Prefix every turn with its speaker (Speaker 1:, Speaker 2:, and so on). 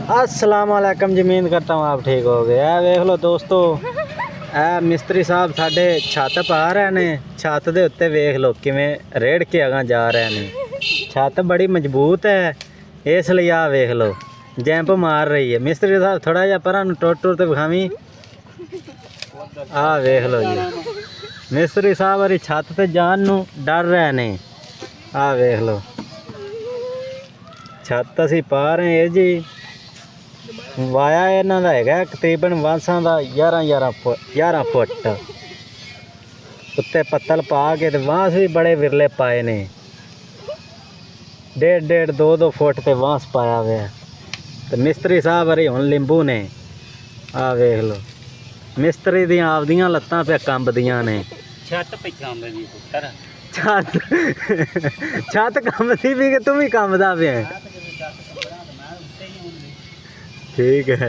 Speaker 1: अस्सलाम वालेकुम जी, उम्मीद करता हूँ आप ठीक हो गए। देख लो दोस्तों, मिस्त्री साहब साढ़े छत पा रहे ने। छत के उत्ते वेख लो किवें रेड़ के अगां जा रहे ने। छत बड़ी मजबूत है, इसलिए आ वेख लो जैंप मार रही है। मिस्त्री साहब थोड़ा जिहा परां टुर टुर ते विखावी। आ वेख लो जी, मिस्त्री साहब वाली छत ते जान नूं डर रहे ने। आ वेख लो छत असीं पा रहे हैं जी। वाया इन्हां दा हैगा तकरीबन बांसां दा 11 फुट। उत्ते पत्तल पा के ते बांस भी बड़े विरले पाए ने। 1.5 2 फुट ते बांस पाया हुआ है। ते मिस्त्री साहब हरी हुण लिंबू ने। आ वेख लो मिस्त्री दियां आपदियां लत्तां पे कंबदियां ने।
Speaker 2: छत पे कंबदी पुत्तर।
Speaker 1: छत कंबदी भी कि तू भी कंबदा पिया? ठीक है।